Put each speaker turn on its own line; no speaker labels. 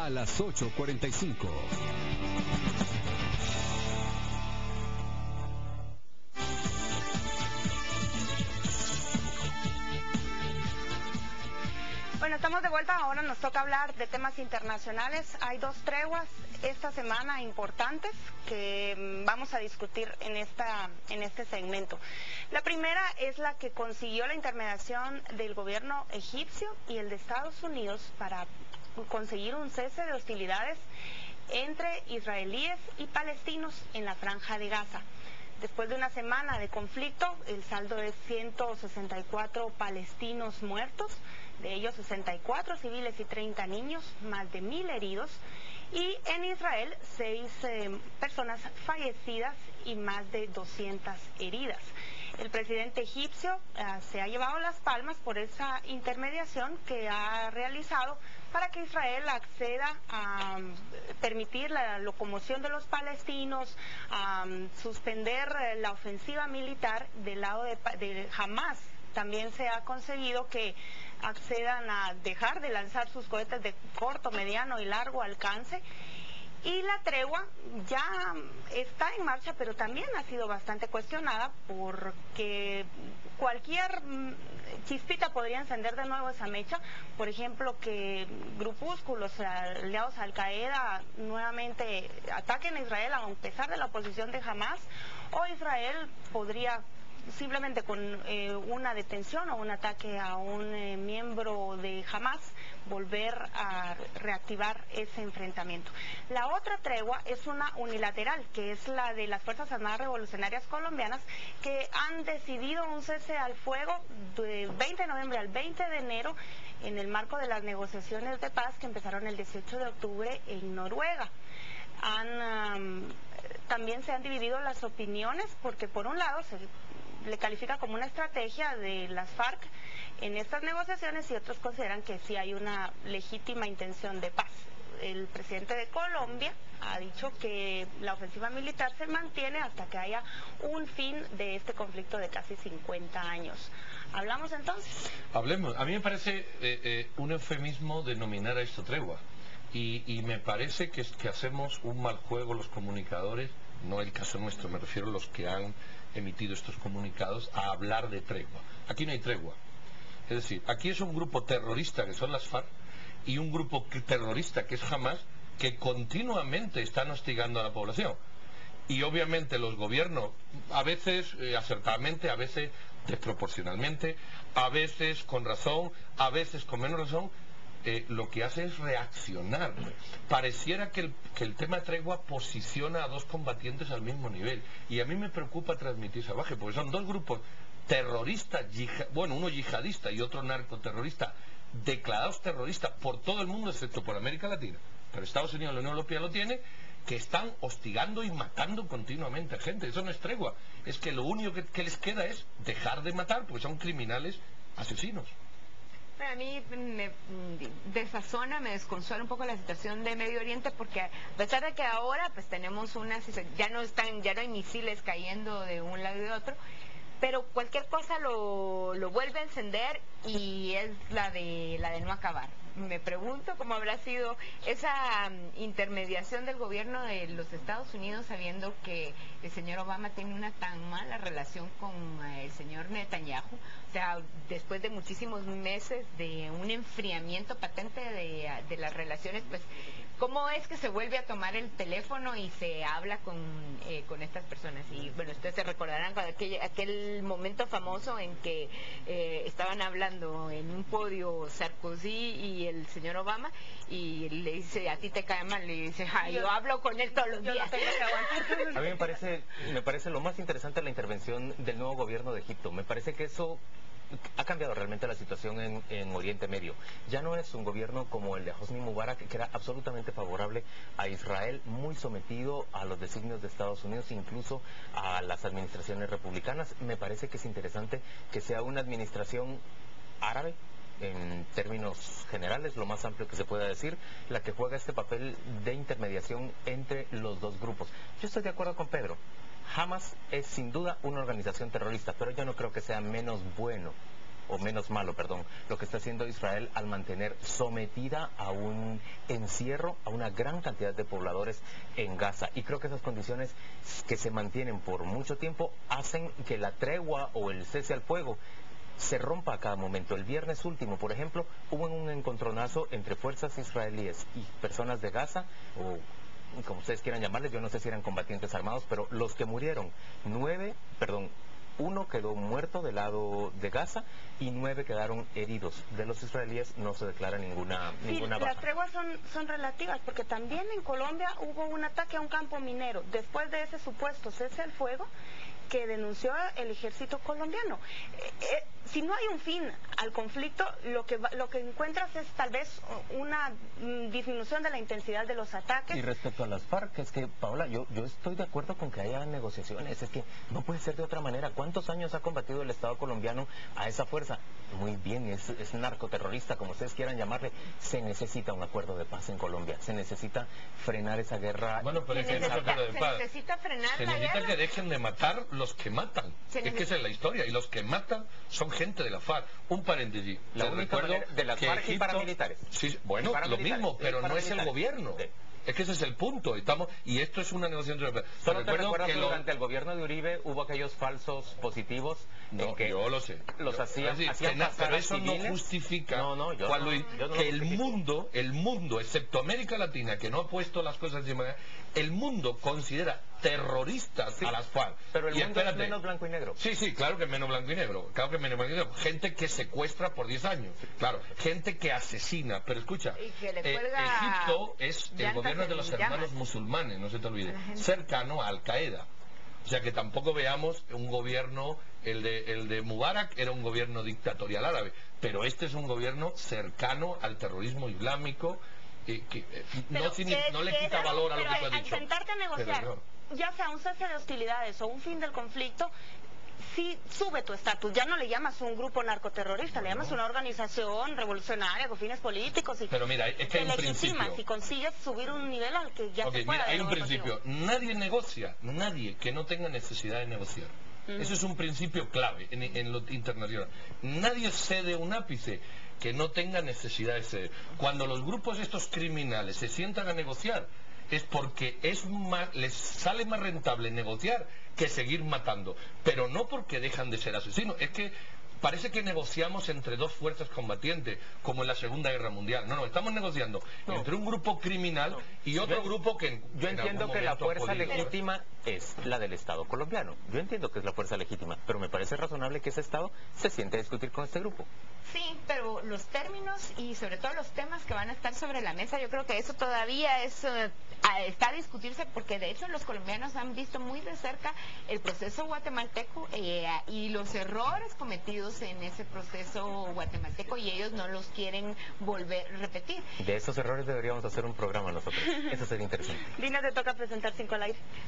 a las 8:45.
Bueno, estamos de vuelta. Ahora nos toca hablar de temas internacionales. Hay dos treguas esta semana importantes que vamos a discutir en este segmento. La primera es la que consiguió la intermediación del gobierno egipcio y el de Estados Unidos para conseguir un cese de hostilidades entre israelíes y palestinos en la Franja de Gaza. Después de una semana de conflicto, el saldo es 164 palestinos muertos, de ellos 64 civiles y 30 niños, más de 1000 heridos, y en Israel 6 personas fallecidas y más de 200 heridas. El presidente egipcio se ha llevado las palmas por esa intermediación que ha realizado para que Israel acceda a permitir la locomoción de los palestinos, a suspender la ofensiva militar del lado de Hamás. También se ha conseguido que accedan a dejar de lanzar sus cohetes de corto, mediano y largo alcance. Y la tregua ya está en marcha, pero también ha sido bastante cuestionada porque cualquier chispita podría encender de nuevo esa mecha. Por ejemplo, que grupúsculos aliados a Al-Qaeda nuevamente ataquen a Israel a pesar de la oposición de Hamás, o Israel podría simplemente con una detención o un ataque a un miembro de Hamás volver a reactivar ese enfrentamiento. La otra tregua es una unilateral, que es la de las Fuerzas Armadas Revolucionarias Colombianas, que han decidido un cese al fuego de 20 de noviembre al 20 de enero en el marco de las negociaciones de paz que empezaron el 18 de octubre en Noruega. También se han dividido las opiniones porque por un lado se le califica como una estrategia de las FARC en estas negociaciones y otros consideran que sí hay una legítima intención de paz. El presidente de Colombia ha dicho que la ofensiva militar se mantiene hasta que haya un fin de este conflicto de casi 50 años. ¿Hablamos entonces?
Hablemos. A mí me parece un eufemismo denominar a esto tregua. Y me parece que hacemos un mal juego los comunicadores, no el caso nuestro, me refiero a los que han emitido estos comunicados, a hablar de tregua. Aquí no hay tregua. Es decir, aquí es un grupo terrorista que son las FARC y un grupo terrorista que es Hamás, que continuamente están hostigando a la población. Y obviamente los gobiernos, a veces acertadamente, a veces desproporcionalmente, a veces con razón, a veces con menos razón, lo que hace es reaccionar. Pareciera que el tema tregua posiciona a dos combatientes al mismo nivel. Y a mí me preocupa transmitir esa baja, porque son dos grupos terroristas, uno yihadista y otro narcoterrorista, declarados terroristas por todo el mundo excepto por América Latina. Pero Estados Unidos y la Unión Europea lo tiene, que están hostigando y matando continuamente a gente. Eso no es tregua. Es que lo único que les queda es dejar de matar, porque son criminales asesinos.
A mí me desazona, me desconsuela un poco la situación de Medio Oriente, porque a pesar de que ahora pues tenemos ya no hay misiles cayendo de un lado y de otro, pero cualquier cosa lo vuelve a encender y es la de no acabar. Me pregunto cómo habrá sido esa intermediación del gobierno de los Estados Unidos, sabiendo que el señor Obama tiene una tan mala relación con el señor Netanyahu. O sea, después de muchísimos meses de un enfriamiento patente de las relaciones, pues ¿cómo es que se vuelve a tomar el teléfono y se habla con estas personas? Y bueno, ustedes se recordarán aquel momento famoso en que estaban hablando en un podio Sarkozy y el señor Obama, y le dice, ¿a ti te cae mal? Le dice, yo hablo con él todos los días.
A mí me parece lo más interesante la intervención del nuevo gobierno de Egipto. Me parece que eso ha cambiado realmente la situación en Oriente Medio. Ya no es un gobierno como el de Hosni Mubarak, que era absolutamente favorable a Israel, muy sometido a los designios de Estados Unidos, incluso a las administraciones republicanas. Me parece que es interesante que sea una administración árabe, en términos generales, lo más amplio que se pueda decir, la que juega este papel de intermediación entre los dos grupos. Yo estoy de acuerdo con Pedro. Hamás es sin duda una organización terrorista, pero yo no creo que sea menos bueno o menos malo, perdón, lo que está haciendo Israel al mantener sometida a un encierro a una gran cantidad de pobladores en Gaza. Y creo que esas condiciones que se mantienen por mucho tiempo hacen que la tregua o el cese al fuego se rompa a cada momento. El viernes último, por ejemplo, hubo un encontronazo entre fuerzas israelíes y personas de Gaza, o como ustedes quieran llamarles, yo no sé si eran combatientes armados, pero los que murieron, uno quedó muerto del lado de Gaza y 9 quedaron heridos. De los israelíes no se declara ninguna baja.
Las treguas son relativas, porque también en Colombia hubo un ataque a un campo minero después de ese supuesto cese al fuego que denunció el ejército colombiano. Si no hay un fin al conflicto, lo que encuentras es tal vez una disminución de la intensidad de los ataques.
Y respecto a las FARC, es que, Paola, yo estoy de acuerdo con que haya negociaciones, es que no puede ser de otra manera. ¿Cuántos años ha combatido el Estado colombiano a esa fuerza? Muy bien, es narcoterrorista, como ustedes quieran llamarle. Se necesita un acuerdo de paz en Colombia, se necesita frenar esa guerra.
Bueno, pero es que ese acuerdo de paz,
necesita frenar
se
la
necesita
guerra.
que dejen de matar los que matan. Es que esa es la historia, y los que matan son gente de la FARC. Un paréntesis.
La
Les
única
recuerdo
manera de las
que
FARC y paramilitares.
Sí, bueno,
Y
lo
paramilitares,
mismo, pero no es el
paramilitares.
gobierno.
Sí.
Es que ese es el punto. Y esto es una negociación.
Solo te recuerdo que
que
durante el gobierno de Uribe hubo aquellos falsos positivos en
No,
que
yo lo sé.
los hacían
que
pasar
pero
a
eso no
civiles.
justifica
yo no
que
lo justifico.
el mundo, excepto América Latina, que no ha puesto las cosas encima, el mundo considera terroristas a las FARC.
Pero el
Y
mundo
espérate,
es menos blanco y negro.
Sí, claro que es menos blanco y negro. Claro que es menos blanco y negro. Gente que secuestra por 10 años. Claro, gente que asesina. Pero escucha,
Y que le cuelga
Egipto es el
llantas
gobierno de
en
los
llamas.
hermanos musulmanes, no se te olvide,
A la gente.
cercano a Al-Qaeda. O sea que tampoco veamos un gobierno, el de Mubarak era un gobierno dictatorial árabe, pero este es un gobierno cercano al terrorismo islámico, que no le quita valor a lo que tú has
al
dicho.
sentarte a negociar,
Pero
ya sea un cese de hostilidades o un fin del conflicto, sí sube tu estatus. Ya no le llamas un grupo narcoterrorista, le llamas una organización revolucionaria con fines políticos y
Pero mira, es que hay un
legitimas
principio.
y consigues subir un nivel al que ya
Ok,
se pueda.
mira, hay un principio. Nadie negocia, nadie que no tenga necesidad de negociar. Eso es un principio clave en lo internacional. Nadie cede un ápice que no tenga necesidad de ceder. Cuando los grupos estos criminales se sientan a negociar, es porque les sale más rentable negociar que seguir matando. Pero no porque dejan de ser asesinos. Es que parece que negociamos entre dos fuerzas combatientes, como en la Segunda Guerra Mundial. No, estamos negociando entre un grupo criminal y otro grupo que...
Yo
en
entiendo
algún
que la
momento ha
fuerza
podido-
legítima es la del Estado colombiano. Yo entiendo que es la fuerza legítima, pero me parece razonable que ese Estado se siente a discutir con este grupo.
Sí, pero los términos y sobre todo los temas que van a estar sobre la mesa, yo creo que eso todavía está a discutirse, porque de hecho los colombianos han visto muy de cerca el proceso guatemalteco y los errores cometidos en ese proceso guatemalteco, y ellos no los quieren volver a repetir.
De esos errores deberíamos hacer un programa nosotros. Eso sería interesante.
Dina, te toca presentar 5 al aire.